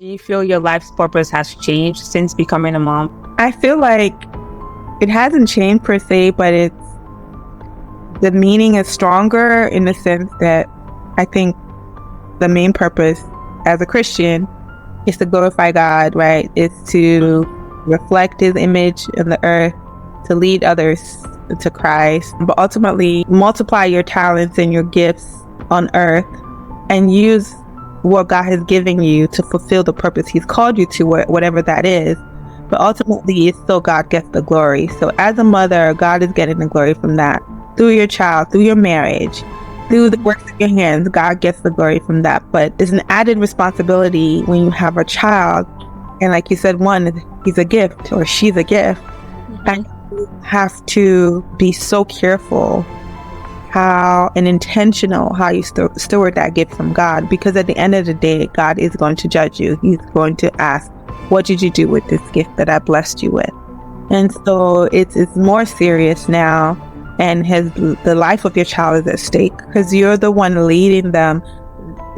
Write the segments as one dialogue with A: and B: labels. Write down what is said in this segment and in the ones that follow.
A: Do you feel your life's purpose has changed since becoming a mom?
B: I feel like it hasn't changed per se, but the meaning is stronger in the sense that I think the main purpose as a Christian is to glorify God, right? It's to reflect His image in the earth, to lead others to Christ, but ultimately multiply your talents and your gifts on earth and use what God has given you to fulfill the purpose He's called you to, whatever that is. But ultimately, it's still God gets the glory. So as a mother, God is getting the glory from that. Through your child, through your marriage, through the works of your hands, God gets the glory from that. But it's an added responsibility when you have a child. And like you said, one, he's a gift or she's a gift. And you have to be so careful and intentional how you steward that gift from God, because at the end of the day, God is going to judge you. He's going to ask, what did you do with this gift that I blessed you with? And so it's more serious now, and the life of your child is at stake because you're the one leading them.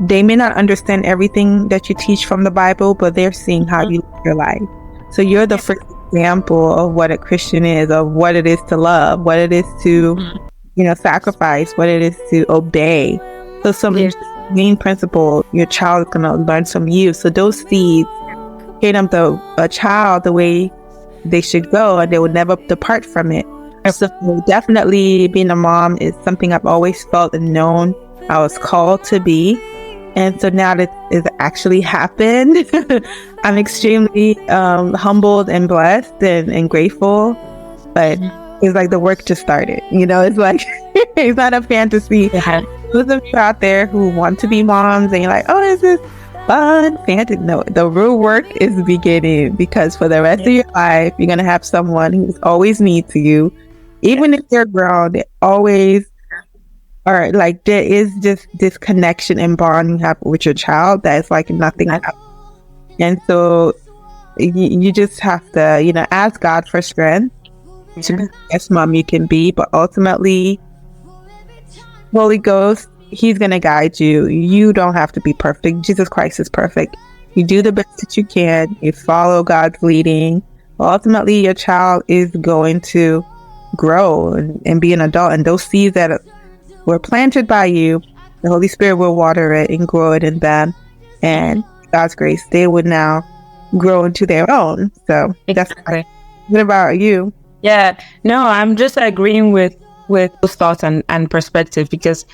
B: They may not understand everything that you teach from the Bible, but they're seeing how you live your life. So you're the first example of what a Christian is, of what it is to love, what it is to sacrifice, what it is to obey. So some main principle your child is going to learn from you. So those seeds, train them a child the way they should go, and they will never depart from it. So definitely being a mom is something I've always felt and known I was called to be. And so now that it's actually happened, I'm extremely humbled and blessed and grateful. But it's like the work just started. It's like, it's not a fantasy. Those of you out there who want to be moms and you're like, oh, this is fun, fantasy. No, the real work is beginning, because for the rest of your life, you're going to have someone who's always needs you. Even if they're grown, they always are like, there is just this connection and bond you have with your child that is like nothing else. And so you just have to, ask God for strength to be the best mom you can be. But ultimately, Holy Ghost, He's going to guide you. You don't have to be perfect. Jesus Christ is perfect. You do the best that you can. You follow God's leading. Ultimately, your child is going to grow and be an adult. And those seeds that were planted by you, the Holy Spirit will water it and grow it in them. And God's grace, they would now grow into their own. So
A: exactly.
B: What about you?
A: Yeah, no, I'm just agreeing with those thoughts and perspective, because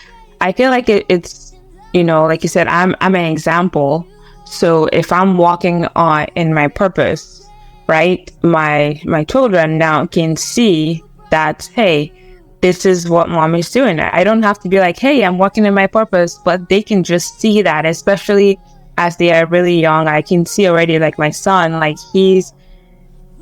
A: I feel like it's, like you said, I'm an example. So if I'm walking in my purpose, right, my children now can see that, hey, this is what mom is doing. I don't have to be like, hey, I'm walking in my purpose, but they can just see that, especially as they are really young. I can see already, like my son, like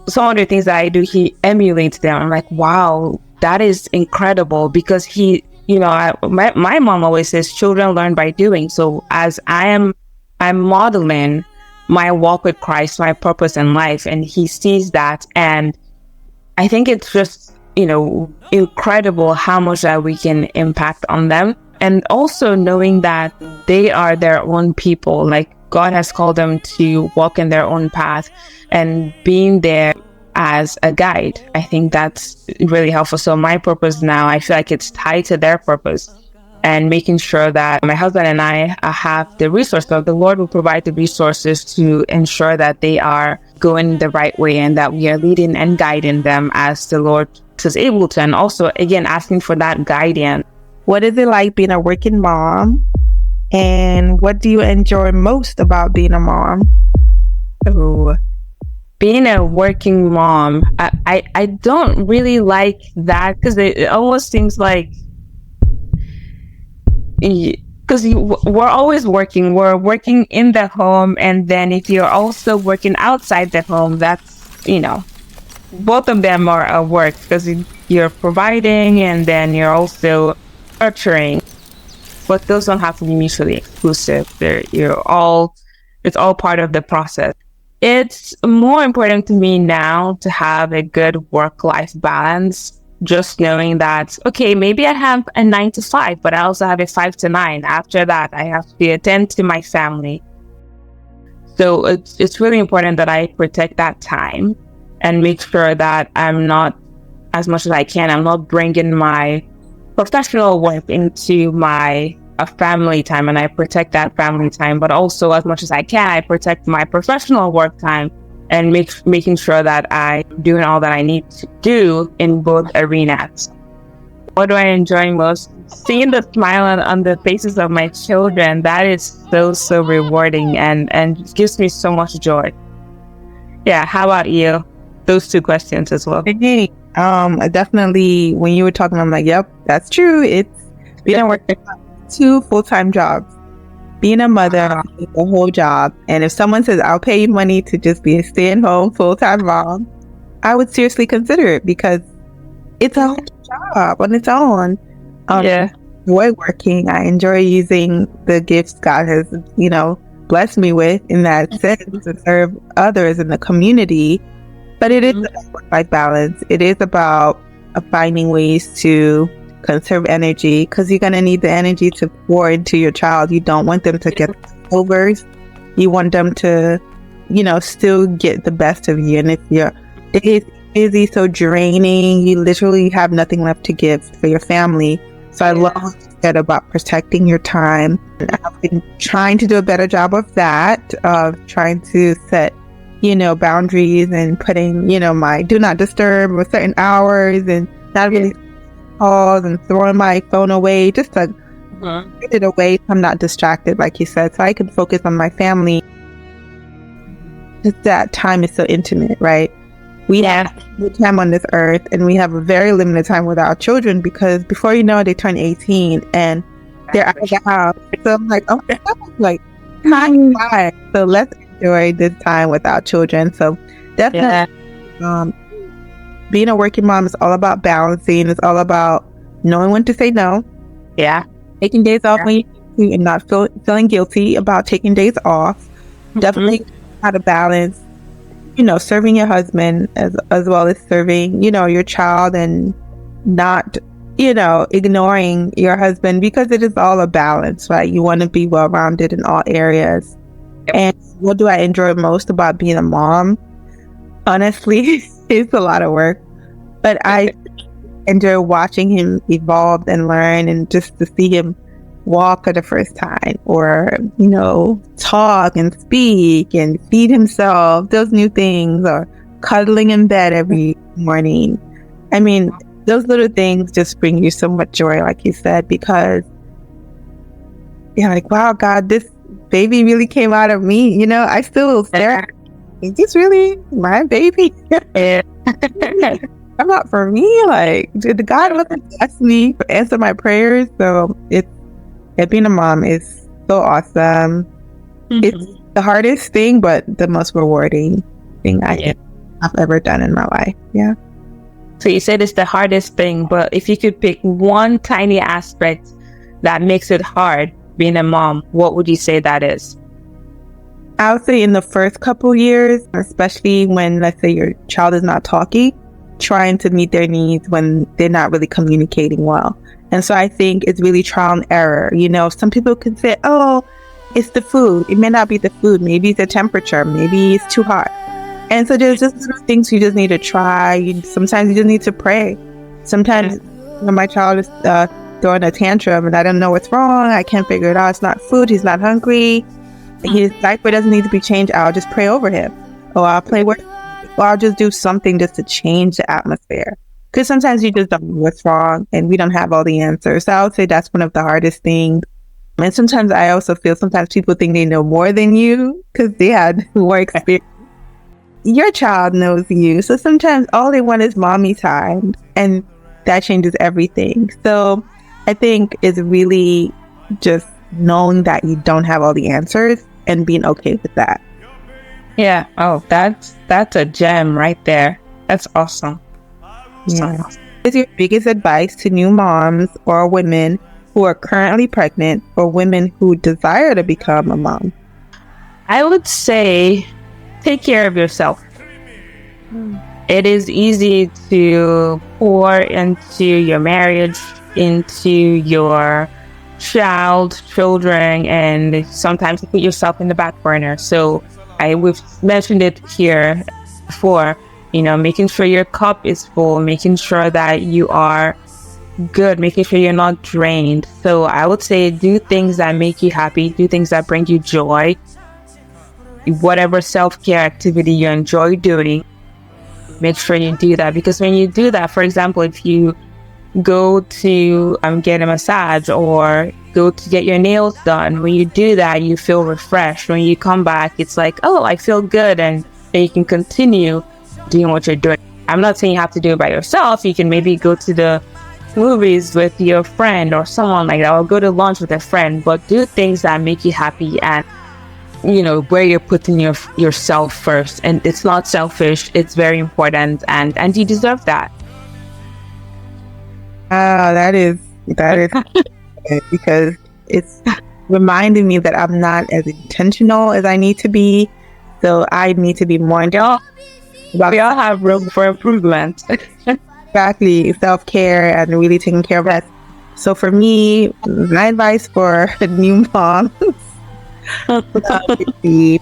A: some of the things that I do, he emulates them. I'm like, wow, that is incredible, because my mom always says children learn by doing. So as I'm modeling my walk with Christ, my purpose in life, and he sees that. And I think it's just, incredible how much that we can impact on them. And also knowing that they are their own people, like God has called them to walk in their own path, and being there as a guide. I think that's really helpful. So my purpose now, I feel like it's tied to their purpose, and making sure that my husband and I have the resources. So the Lord will provide the resources to ensure that they are going the right way, and that we are leading and guiding them as the Lord is able to. And also, again, asking for that guidance.
B: What is it like being a working mom? And what do you enjoy most about being a mom?
A: Oh, being a working mom, I don't really like that, because it almost seems like, because we're always working. We're working in the home, and then if you're also working outside the home, that's, both of them are a work, because you're providing and then you're also nurturing. But those don't have to be mutually exclusive. It's all part of the process. It's more important to me now to have a good work-life balance, just knowing that, okay, maybe I have a 9 to 5, but I also have a 5 to 9. After that, I have to attend to my family. So it's really important that I protect that time and make sure that I'm not, as much as I can, I'm not bringing my professional work into my family time, and I protect that family time. But also, as much as I can, I protect my professional work time and making sure that I'm doing all that I need to do in both arenas. What do I enjoy most? Seeing the smile on the faces of my children. That is so rewarding and gives me so much joy. Yeah, how about you? Those two questions as well.
B: Hey, definitely when you were talking, I'm like, yep, that's true. It's being working 2 full-time jobs. Being a mother is a whole job. And if someone says, I'll pay you money to just be a stay-at-home full-time mom, I would seriously consider it, because it's a whole job on its own. I enjoy working. I enjoy using the gifts God has, blessed me with in that sense, to serve others in the community. But it is about work-life balance. It is about finding ways to conserve energy, because you're going to need the energy to pour into your child. You don't want them to get overs. You want them to, still get the best of you. And if it is busy, so draining, you literally have nothing left to give for your family. So I love what you said about protecting your time. I've been trying to do a better job of that, of trying to set, boundaries and putting, my do not disturb with certain hours, and not really calls and throwing my phone away, just to get it away so I'm not distracted, like you said, so I can focus on my family. Just that time is so intimate, right? We have time on this earth, and we have a very limited time with our children, because before you know it, they turn 18 and they're out of the house. So I'm like, oh, like time flies. So let's enjoy this time with our children. So definitely, being a working mom is all about balancing. It's all about knowing when to say no.
A: Yeah.
B: Taking days off when you need to, and not feeling guilty about taking days off. Definitely how to balance, serving your husband as well as serving, your child, and not, ignoring your husband, because it is all a balance, right? You want to be well-rounded in all areas. And what do I enjoy most about being a mom? Honestly, it's a lot of work, but I enjoy watching him evolve and learn, and just to see him walk for the first time, or, talk and speak and feed himself, those new things, or cuddling in bed every morning. I mean, those little things just bring you so much joy, like you said, because you're like, wow, God, this baby really came out of me. I still stare at, is this really my baby? I'm not for me. Like, did God really bless me to answer my prayers? So being a mom is so awesome. It's the hardest thing, but the most rewarding thing I've ever done in my life. Yeah.
A: So you said it's the hardest thing, but if you could pick one tiny aspect that makes it hard being a mom, what would you say that is?
B: I would say in the first couple years, especially when, let's say, your child is not talking, trying to meet their needs when they're not really communicating well. And so I think it's really trial and error. Some people can say, oh, it's the food. It may not be the food. Maybe it's the temperature. Maybe it's too hot. And so there's just little things you just need to try. Sometimes you just need to pray. Sometimes when my child is throwing a tantrum and I don't know what's wrong, I can't figure it out. It's not food. He's not hungry. His diaper doesn't need to be changed. I'll just pray over him. Or I'll play with, or I'll just do something just to change the atmosphere. Because sometimes you just don't know what's wrong, and we don't have all the answers. So I would say that's one of the hardest things. And sometimes I also feel sometimes people think they know more than you because they had more experience. Your child knows you. So sometimes all they want is mommy time, and that changes everything. So I think it's really just knowing that you don't have all the answers and being okay with that.
A: Yeah. Oh, that's a gem right there. That's awesome.
B: Yeah. What is your biggest advice to new moms or women who are currently pregnant, or women who desire to become a mom?
A: I would say take care of yourself. It is easy to pour into your marriage, into your children, and sometimes you put yourself in the back burner. So we've mentioned it here before, making sure your cup is full, making sure that you are good, making sure you're not drained. So I would say do things that make you happy, do things that bring you joy, whatever self-care activity you enjoy doing, make sure you do that. Because when you do that, for example, if you go to get a massage or go to get your nails done, when you do that, you feel refreshed. When you come back, it's like, oh, I feel good, and you can continue doing what you're doing. I'm not saying you have to do it by yourself. You can maybe go to the movies with your friend or someone like that, or go to lunch with a friend, but do things that make you happy, and where you're putting yourself first. And it's not selfish, it's very important, and you deserve that.
B: That is because it's reminding me that I'm not as intentional as I need to be. So I need to be more intentional.
A: We all have room for improvement.
B: Exactly, self-care and really taking care of us. So for me, my advice for new moms would be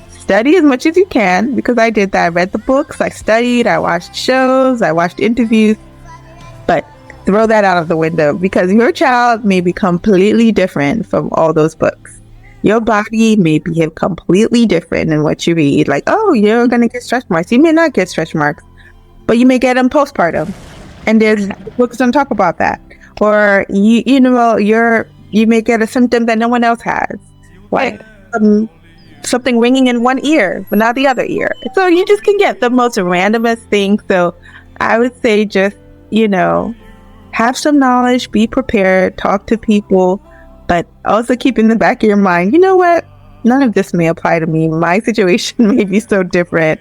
B: study as much as you can, because I did that. I read the books, I studied, I watched shows, I watched interviews, but throw that out of the window, because your child may be completely different from all those books. Your body may be completely different in what you read. Like, oh, you're going to get stretch marks. You may not get stretch marks, but you may get them postpartum. And there's books don't talk about that. Or, you may get a symptom that no one else has. Like something ringing in one ear, but not the other ear. So you just can get the most randomest thing. So I would say just, have some knowledge, be prepared, talk to people, but also keep in the back of your mind, you know what? None of this may apply to me. My situation may be so different.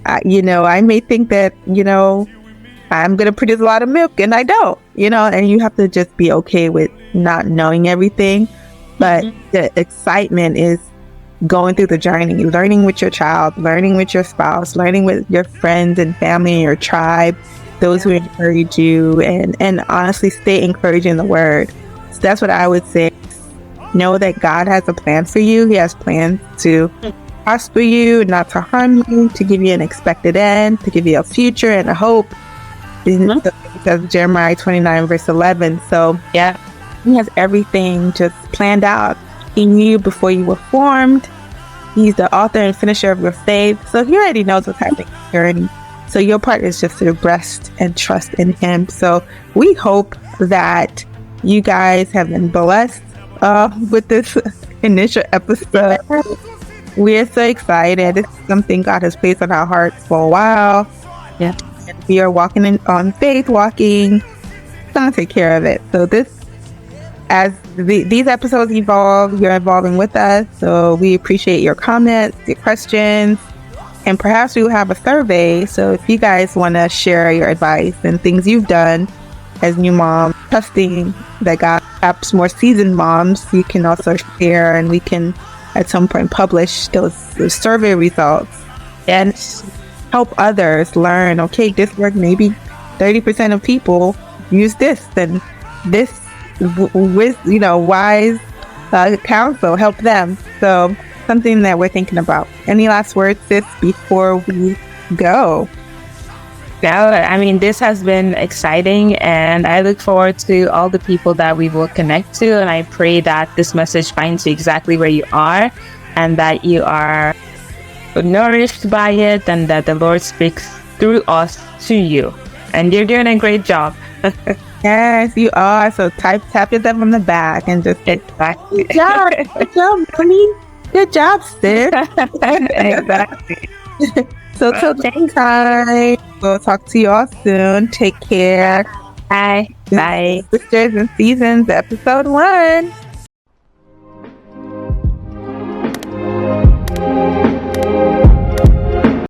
B: I may think that, I'm going to produce a lot of milk, and I don't, and you have to just be okay with not knowing everything. But the excitement is going through the journey, learning with your child, learning with your spouse, learning with your friends and family and your tribe, those who encourage you, and honestly stay encouraged in the word. So that's what I would say. Know that God has a plan for you. He has plans to prosper you, not to harm you, to give you an expected end, to give you a future and a hope. Because Jeremiah 29 verse 11. So yeah, he has everything just planned out. He knew you before you were formed. He's the author and finisher of your faith. So he already knows what's happening in your journey. So your part is just to rest and trust in him. So we hope that you guys have been blessed with this initial episode. We're so excited. It's something God has placed on our hearts for a while. Yeah. And we are walking on faith, walking. Gonna take care of it. So as these episodes evolve, you're evolving with us. So we appreciate your comments, your questions, and perhaps we will have a survey. So if you guys want to share your advice and things you've done as new moms, trusting that God, perhaps more seasoned moms, you can also share, and we can at some point publish those survey results and help others learn, okay, this worked. Maybe 30% of people use this, then this with wise counsel help them. So something that we're thinking about. Any last words, sis, before we go?
A: No, this has been exciting, and I look forward to all the people that we will connect to, and I pray that this message finds you exactly where you are, and that you are nourished by it, and that the Lord speaks through us to you. And you're doing a great job.
B: Yes, you are. So tap yourself on the back and just
A: exactly.
B: Good job, honey. Good job, sis.
A: Exactly.
B: So till next time, we'll talk to you all soon. Take care.
A: Bye. Bye.
B: Sisters and Seasons, episode 1.